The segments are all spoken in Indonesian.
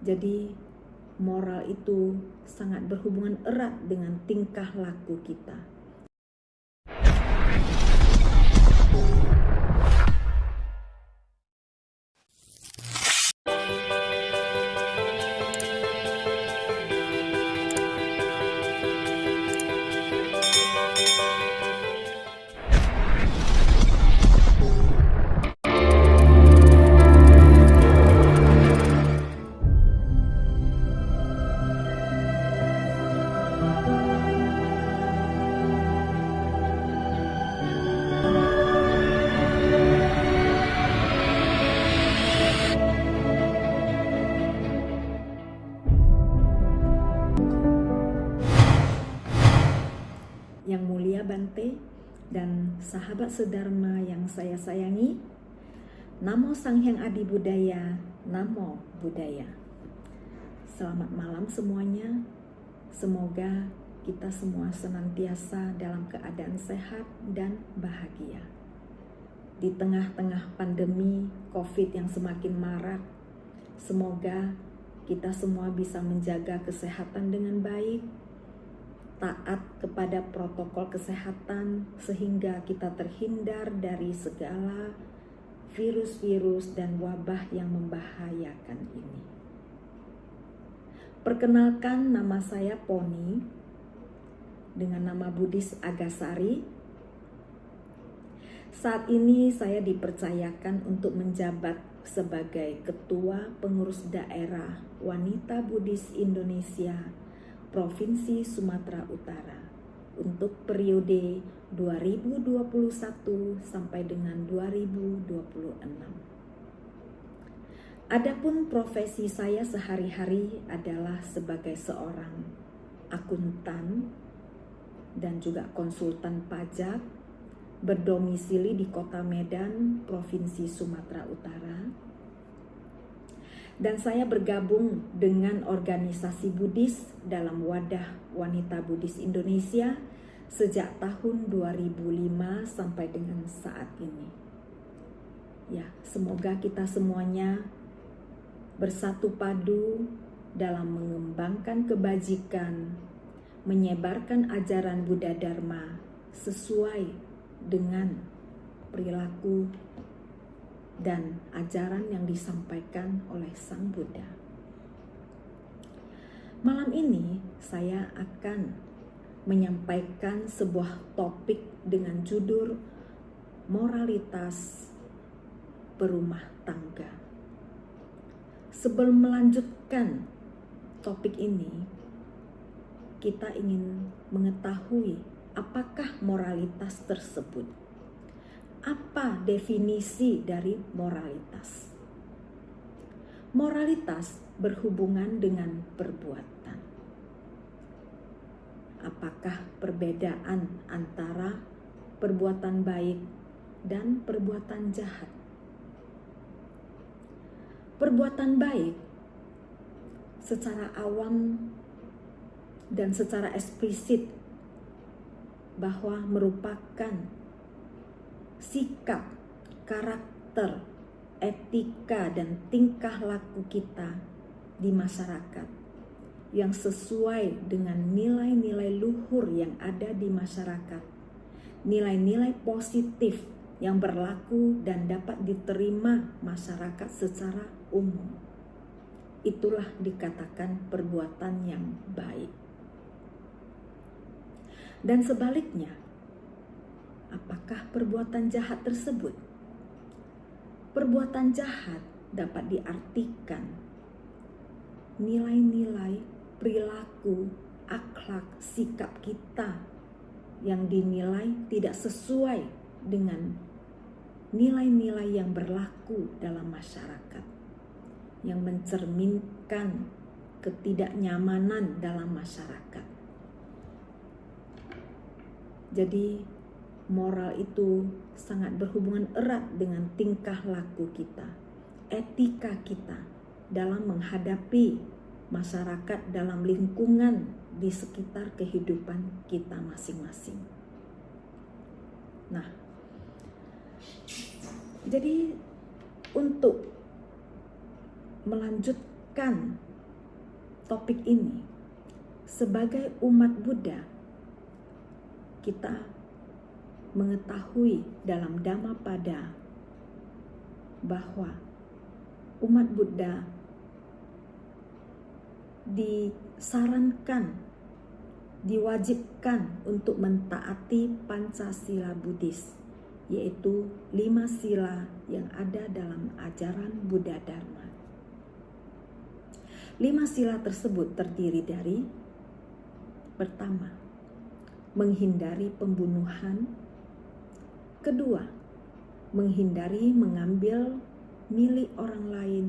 Jadi moral itu sangat berhubungan erat dengan tingkah laku kita. Yang mulia Bante dan sahabat sedharma yang saya sayangi, Namo Sang Hyang Adi Budaya, Namo Buddhaya. Selamat malam semuanya. Semoga kita semua senantiasa dalam keadaan sehat dan bahagia. Di tengah-tengah pandemi COVID yang semakin marak, semoga kita semua bisa menjaga kesehatan dengan baik, taat kepada protokol kesehatan sehingga kita terhindar dari segala virus-virus dan wabah yang membahayakan ini. Perkenalkan, nama saya Poni dengan nama Buddhis Agasari. Saat ini saya dipercayakan untuk menjabat sebagai Ketua Pengurus Daerah Wanita Buddhis Indonesia Provinsi Sumatera Utara untuk periode 2021 sampai dengan 2026. Adapun profesi saya sehari-hari adalah sebagai seorang akuntan dan juga konsultan pajak berdomisili di Kota Medan, Provinsi Sumatera Utara. Dan saya bergabung dengan organisasi Buddhis dalam Wadah Wanita Buddhis Indonesia sejak tahun 2005 sampai dengan saat ini. Ya, semoga kita semuanya bersatu padu dalam mengembangkan kebajikan, menyebarkan ajaran Buddha Dharma sesuai dengan perilaku dan ajaran yang disampaikan oleh Sang Buddha. Malam ini saya akan menyampaikan sebuah topik dengan judul moralitas berumah tangga. Sebelum melanjutkan topik ini, kita ingin mengetahui apakah moralitas tersebut. Apa definisi dari moralitas? Moralitas berhubungan dengan perbuatan. Apakah perbedaan antara perbuatan baik dan perbuatan jahat? Perbuatan baik secara awam dan secara eksplisit bahwa merupakan sikap, karakter, etika, dan tingkah laku kita di masyarakat yang sesuai dengan nilai-nilai luhur yang ada di masyarakat, nilai-nilai positif yang berlaku dan dapat diterima masyarakat secara umum. Itulah dikatakan perbuatan yang baik. Dan sebaliknya, apakah perbuatan jahat tersebut? Perbuatan jahat dapat diartikan nilai-nilai, perilaku, akhlak, sikap kita yang dinilai tidak sesuai dengan nilai-nilai yang berlaku dalam masyarakat, yang mencerminkan ketidaknyamanan dalam masyarakat. Jadi moral itu sangat berhubungan erat dengan tingkah laku kita, etika kita dalam menghadapi masyarakat dalam lingkungan di sekitar kehidupan kita masing-masing. Nah, jadi untuk melanjutkan topik ini, sebagai umat Buddha, kita mengetahui dalam Dhammapada bahwa umat Buddha disarankan, diwajibkan untuk mentaati Pancasila Buddhis, yaitu 5 sila yang ada dalam ajaran Buddha Dharma. 5 sila tersebut terdiri dari: pertama, menghindari pembunuhan; kedua, menghindari mengambil milik orang lain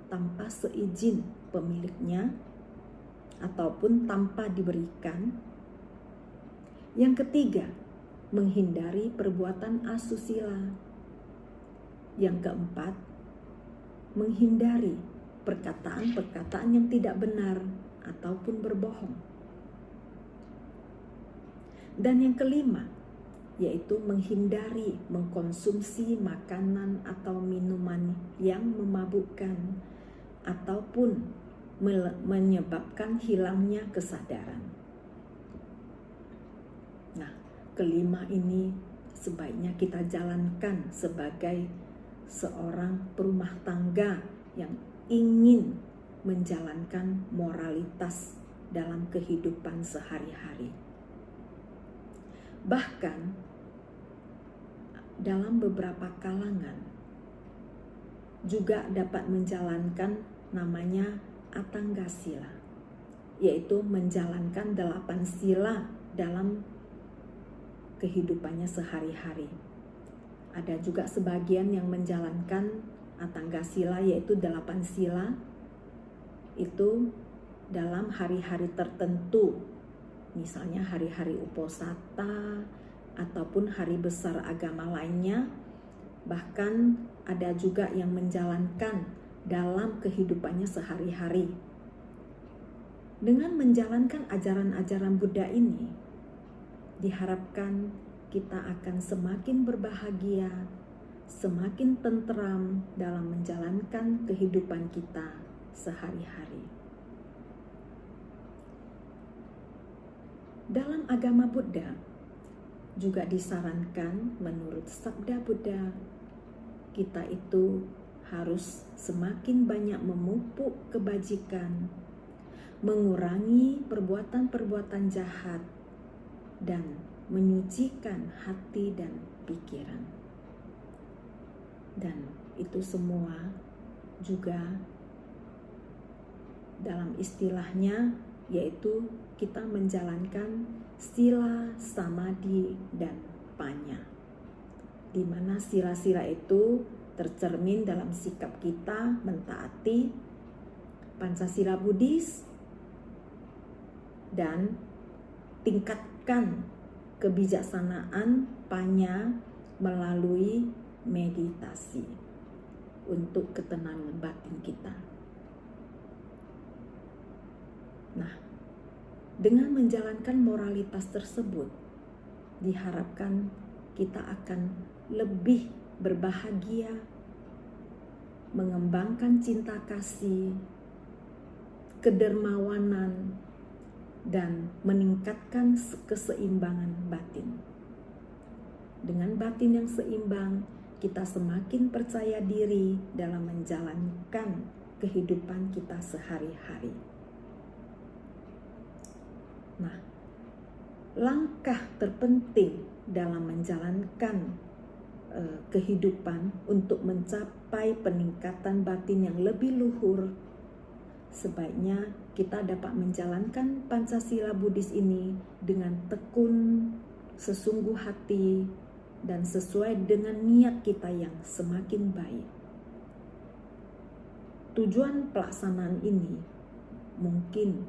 tanpa seizin pemiliknya ataupun tanpa diberikan; yang ketiga, menghindari perbuatan asusila; yang keempat, menghindari perkataan-perkataan yang tidak benar ataupun berbohong; dan yang kelima, yaitu menghindari mengkonsumsi makanan atau minuman yang memabukkan ataupun menyebabkan hilangnya kesadaran. Nah, kelima ini sebaiknya kita jalankan sebagai seorang perumah tangga yang ingin menjalankan moralitas dalam kehidupan sehari-hari. Bahkan dalam beberapa kalangan juga dapat menjalankan namanya Atangga Sila, yaitu menjalankan 8 sila dalam kehidupannya sehari-hari. Ada juga sebagian yang menjalankan Atangga Sila, yaitu 8 sila itu dalam hari-hari tertentu, misalnya hari-hari Uposatha ataupun hari besar agama lainnya. Bahkan ada juga yang menjalankan dalam kehidupannya sehari-hari. Dengan menjalankan ajaran-ajaran Buddha ini, diharapkan kita akan semakin berbahagia, semakin tentram dalam menjalankan kehidupan kita sehari-hari. Dalam agama Buddha juga disarankan menurut sabda Buddha, kita itu harus semakin banyak memupuk kebajikan, mengurangi perbuatan-perbuatan jahat, dan menyucikan hati dan pikiran. Dan itu semua juga dalam istilahnya yaitu kita menjalankan sila, samadhi, dan panya, di mana sila-sila itu tercermin dalam sikap kita mentaati Pancasila Buddhis dan tingkatkan kebijaksanaan panya melalui meditasi untuk ketenangan batin kita. Nah, dengan menjalankan moralitas tersebut, diharapkan kita akan lebih berbahagia, mengembangkan cinta kasih, kedermawanan, dan meningkatkan keseimbangan batin. Dengan batin yang seimbang, kita semakin percaya diri dalam menjalankan kehidupan kita sehari-hari. Nah, langkah terpenting dalam menjalankan kehidupan untuk mencapai peningkatan batin yang lebih luhur, sebaiknya kita dapat menjalankan Pancasila Buddhis ini dengan tekun, sesungguh hati, dan sesuai dengan niat kita yang semakin baik. Tujuan pelaksanaan ini mungkin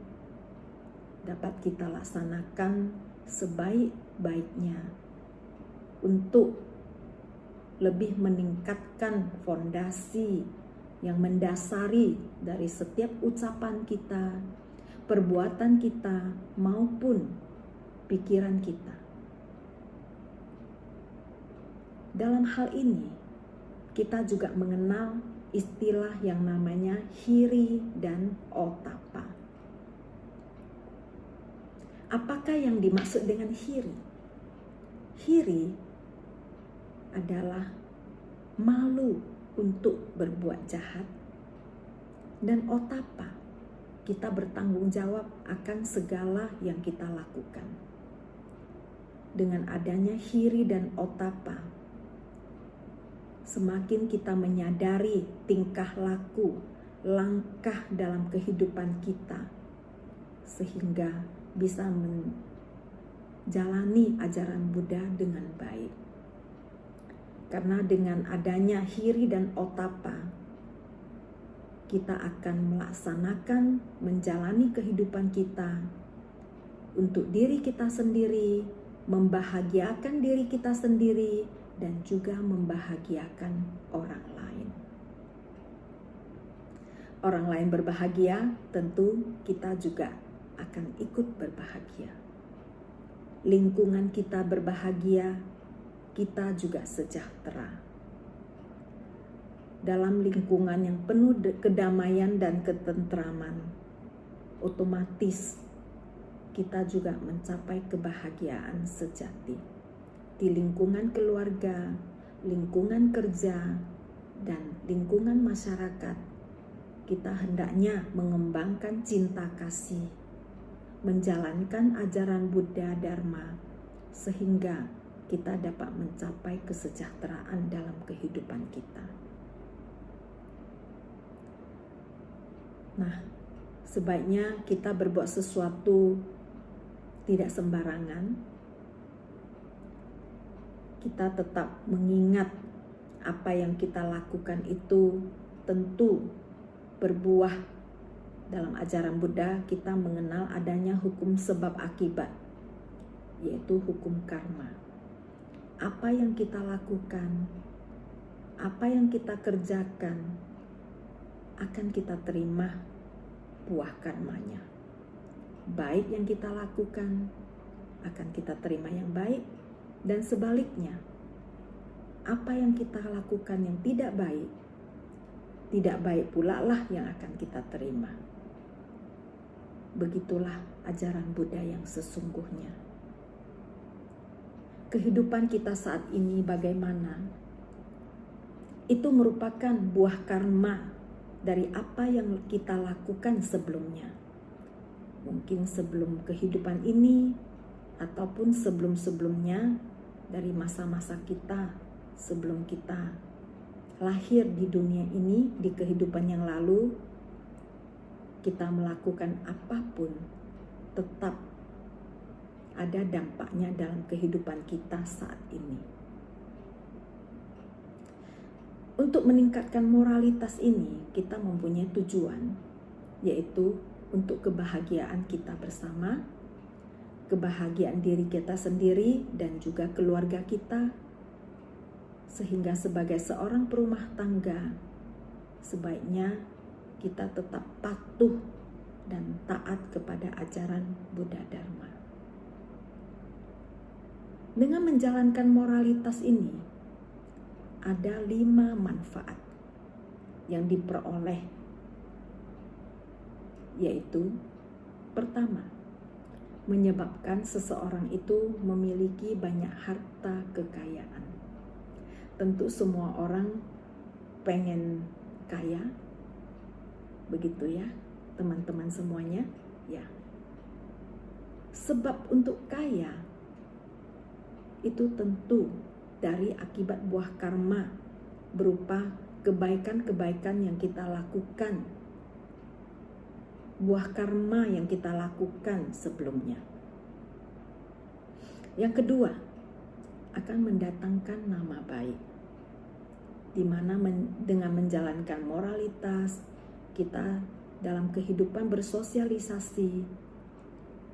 dapat kita laksanakan sebaik-baiknya untuk lebih meningkatkan fondasi yang mendasari dari setiap ucapan kita, perbuatan kita, maupun pikiran kita. Dalam hal ini, kita juga mengenal istilah yang namanya hiri dan otapa. Apakah yang dimaksud dengan hiri? Hiri adalah malu untuk berbuat jahat, dan otapa, kita bertanggung jawab akan segala yang kita lakukan. Dengan adanya hiri dan otapa, semakin kita menyadari tingkah laku, langkah dalam kehidupan kita, sehingga bisa menjalani ajaran Buddha dengan baik. Karena dengan adanya hiri dan otapa, kita akan melaksanakan, menjalani kehidupan kita untuk diri kita sendiri, membahagiakan diri kita sendiri, dan juga membahagiakan orang lain. Orang lain berbahagia, tentu kita juga akan ikut berbahagia. Lingkungan kita berbahagia, kita juga sejahtera. Dalam lingkungan yang penuh kedamaian dan ketentraman, otomatis kita juga mencapai kebahagiaan sejati. Di lingkungan keluarga, lingkungan kerja, dan lingkungan masyarakat, kita hendaknya mengembangkan cinta kasih, menjalankan ajaran Buddha Dharma, sehingga kita dapat mencapai kesejahteraan dalam kehidupan kita. Nah, sebaiknya kita berbuat sesuatu tidak sembarangan. Kita tetap mengingat apa yang kita lakukan itu tentu berbuah. Dalam ajaran Buddha, kita mengenal adanya hukum sebab akibat, yaitu hukum karma. Apa yang kita lakukan, apa yang kita kerjakan, akan kita terima buah karmanya. Baik yang kita lakukan, akan kita terima yang baik, dan sebaliknya, apa yang kita lakukan yang tidak baik pula lah yang akan kita terima. Begitulah ajaran Buddha yang sesungguhnya. Kehidupan kita saat ini bagaimana? Itu merupakan buah karma dari apa yang kita lakukan sebelumnya. Mungkin sebelum kehidupan ini, ataupun sebelum-sebelumnya, dari masa-masa kita sebelum kita lahir di dunia ini, di kehidupan yang lalu, kita melakukan apapun, tetap ada dampaknya dalam kehidupan kita saat ini. Untuk meningkatkan moralitas ini, kita mempunyai tujuan, yaitu untuk kebahagiaan kita bersama, kebahagiaan diri kita sendiri, dan juga keluarga kita, sehingga sebagai seorang perumah tangga, sebaiknya kita tetap patuh dan taat kepada ajaran Buddha Dharma. Dengan menjalankan moralitas ini, ada 5 manfaat yang diperoleh, yaitu pertama, menyebabkan seseorang itu memiliki banyak harta kekayaan. Tentu semua orang pengen kaya, begitu ya teman-teman semuanya ya. Sebab untuk kaya itu tentu dari akibat buah karma berupa kebaikan-kebaikan yang kita lakukan, buah karma yang kita lakukan sebelumnya. Yang kedua, akan mendatangkan nama baik, di mana dengan menjalankan moralitas kita dalam kehidupan bersosialisasi,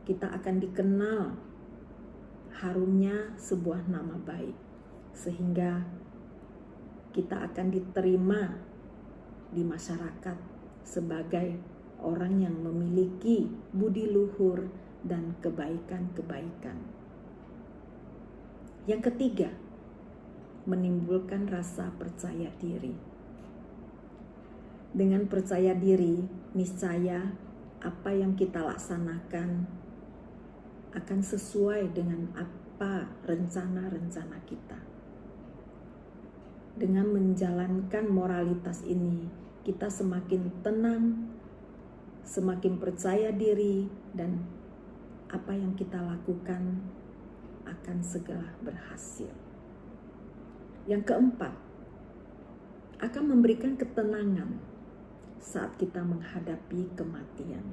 kita akan dikenal harumnya sebuah nama baik, sehingga kita akan diterima di masyarakat sebagai orang yang memiliki budi luhur dan kebaikan-kebaikan. Yang ketiga, menimbulkan rasa percaya diri. Dengan percaya diri, niscaya apa yang kita laksanakan akan sesuai dengan apa rencana-rencana kita. Dengan menjalankan moralitas ini, kita semakin tenang, semakin percaya diri, dan apa yang kita lakukan akan segera berhasil. Yang keempat, akan memberikan ketenangan saat kita menghadapi kematian.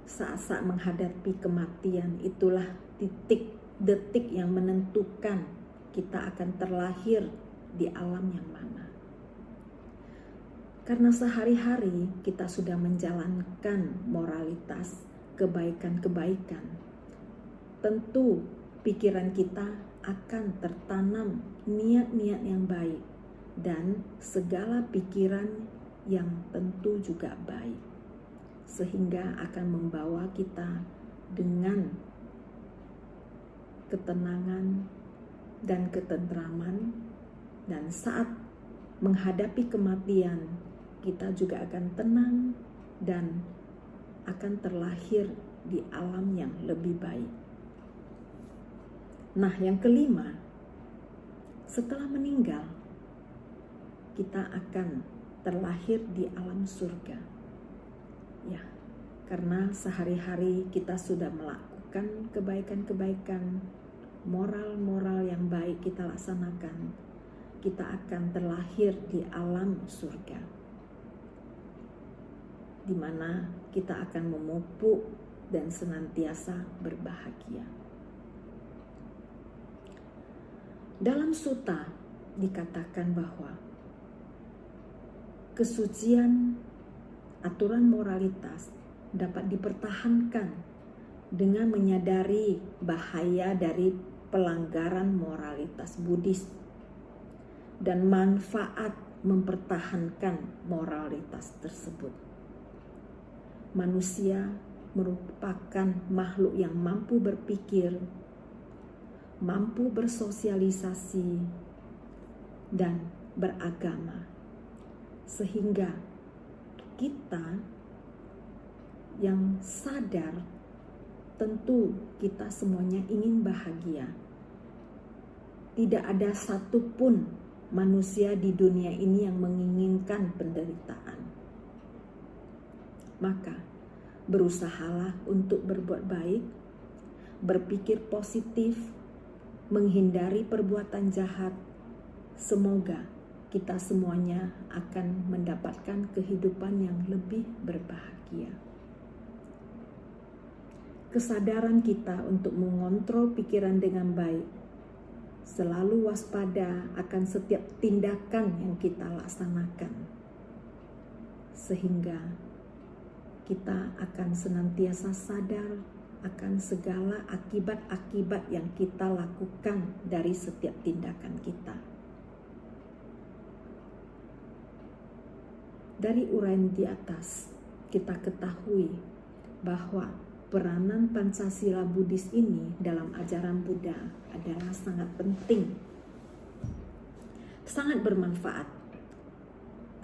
Saat-saat menghadapi kematian itulah detik yang menentukan kita akan terlahir di alam yang mana. Karena sehari-hari kita sudah menjalankan moralitas, kebaikan-kebaikan, tentu pikiran kita akan tertanam niat-niat yang baik dan segala pikiran yang tentu juga baik, sehingga akan membawa kita dengan ketenangan dan ketentraman, dan saat menghadapi kematian kita juga akan tenang dan akan terlahir di alam yang lebih baik. Nah, yang kelima, setelah meninggal kita akan terlahir di alam surga. Ya, karena sehari-hari kita sudah melakukan kebaikan-kebaikan, moral-moral yang baik kita laksanakan, kita akan terlahir di alam surga, di mana kita akan memupuk dan senantiasa berbahagia. Dalam sutta dikatakan bahwa kesucian aturan moralitas dapat dipertahankan dengan menyadari bahaya dari pelanggaran moralitas Buddhis dan manfaat mempertahankan moralitas tersebut. Manusia merupakan makhluk yang mampu berpikir, mampu bersosialisasi, dan beragama. Sehingga kita yang sadar, tentu kita semuanya ingin bahagia. Tidak ada satupun manusia di dunia ini yang menginginkan penderitaan. Maka berusahalah untuk berbuat baik, berpikir positif, menghindari perbuatan jahat. Semoga kita semuanya akan mendapatkan kehidupan yang lebih berbahagia. Kesadaran kita untuk mengontrol pikiran dengan baik, selalu waspada akan setiap tindakan yang kita laksanakan, sehingga kita akan senantiasa sadar akan segala akibat-akibat yang kita lakukan dari setiap tindakan kita. Dari uraian di atas, kita ketahui bahwa peranan Pancasila Buddhis ini dalam ajaran Buddha adalah sangat penting, sangat bermanfaat.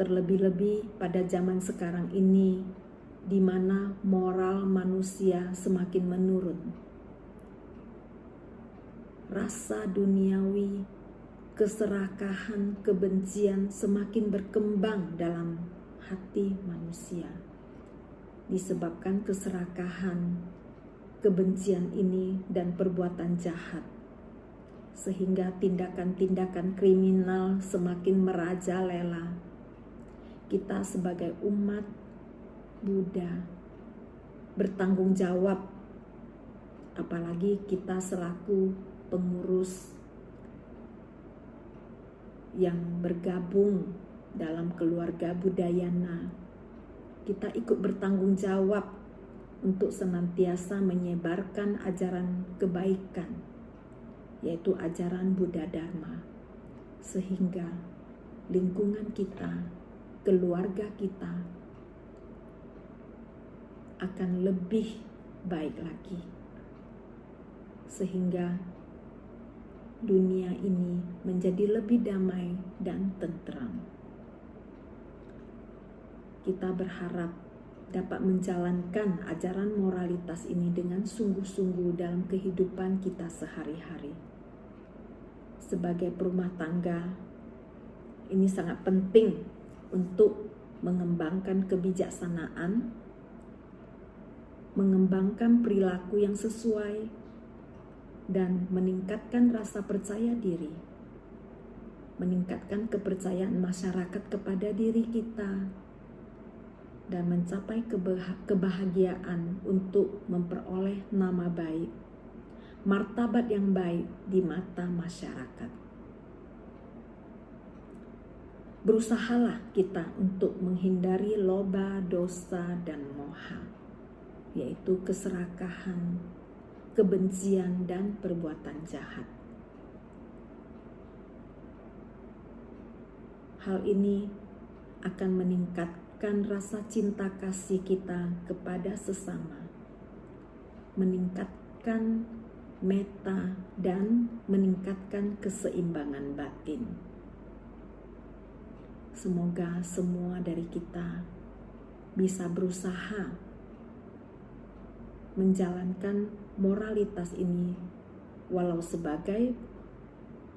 Terlebih-lebih pada zaman sekarang ini, di mana moral manusia semakin menurun. Rasa duniawi, keserakahan, kebencian semakin berkembang dalam hati manusia. Disebabkan keserakahan, kebencian ini dan perbuatan jahat, sehingga tindakan-tindakan kriminal semakin merajalela. Kita sebagai umat Buddha bertanggung jawab, apalagi kita selaku pengurus yang bergabung dalam keluarga Buddhayana, kita ikut bertanggung jawab untuk senantiasa menyebarkan ajaran kebaikan, yaitu ajaran Buddha Dharma, sehingga lingkungan kita, keluarga kita akan lebih baik lagi, sehingga dunia ini menjadi lebih damai dan tentram. kita berharap dapat menjalankan ajaran moralitas ini dengan sungguh-sungguh dalam kehidupan kita sehari-hari. Sebagai perumah tangga, ini sangat penting untuk mengembangkan kebijaksanaan, mengembangkan perilaku yang sesuai, dan meningkatkan rasa percaya diri, meningkatkan kepercayaan masyarakat kepada diri kita, dan mencapai kebahagiaan untuk memperoleh nama baik, martabat yang baik di mata masyarakat. Berusahalah kita untuk menghindari loba, dosa, dan moha, yaitu keserakahan, kebencian, dan perbuatan jahat. Hal ini akan meningkatkan rasa cinta kasih kita kepada sesama, meningkatkan meta, dan meningkatkan keseimbangan batin. Semoga semua dari kita bisa berusaha menjalankan moralitas ini, walau sebagai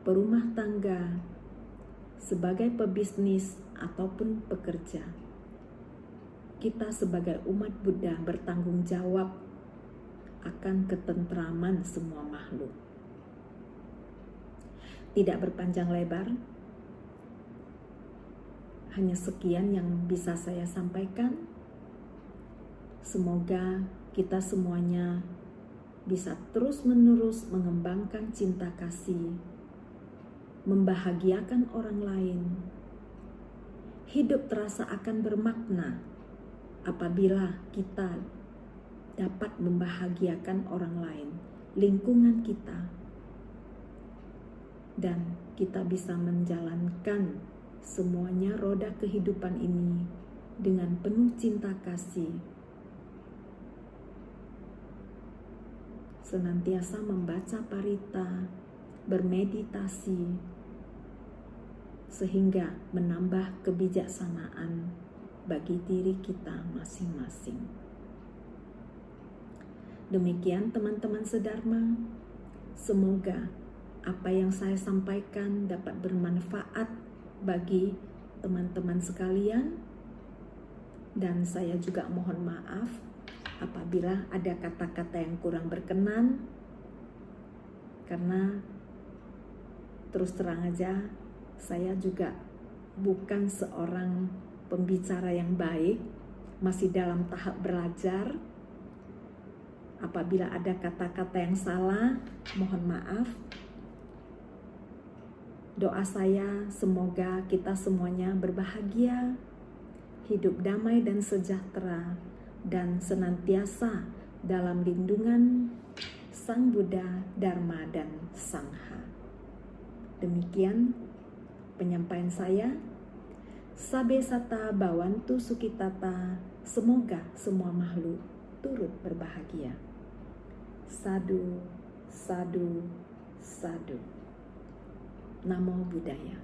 perumah tangga, sebagai pebisnis, ataupun pekerja. Kita sebagai umat Buddha bertanggung jawab akan ketentraman semua makhluk. Tidak berpanjang lebar, hanya sekian yang bisa saya sampaikan. Semoga kita semuanya bisa terus-menerus mengembangkan cinta kasih, membahagiakan orang lain. Hidup terasa akan bermakna apabila kita dapat membahagiakan orang lain, lingkungan kita, dan kita bisa menjalankan semuanya roda kehidupan ini dengan penuh cinta kasih, senantiasa membaca parita, bermeditasi, sehingga menambah kebijaksanaan bagi diri kita masing-masing. Demikian teman-teman sedharma, semoga apa yang saya sampaikan dapat bermanfaat bagi teman-teman sekalian, dan saya juga mohon maaf apabila ada kata-kata yang kurang berkenan, karena terus terang aja saya juga bukan seorang pembicara yang baik, masih dalam tahap belajar. Apabila ada kata-kata yang salah, mohon maaf. Doa saya semoga kita semuanya berbahagia, hidup damai dan sejahtera, dan senantiasa dalam lindungan Sang Buddha, Dharma, dan Sangha. Demikian penyampaian saya. Sabe sata bawantu sukitata, semoga semua makhluk turut berbahagia. Sadu, sadu, sadu. Namo Buddhaya.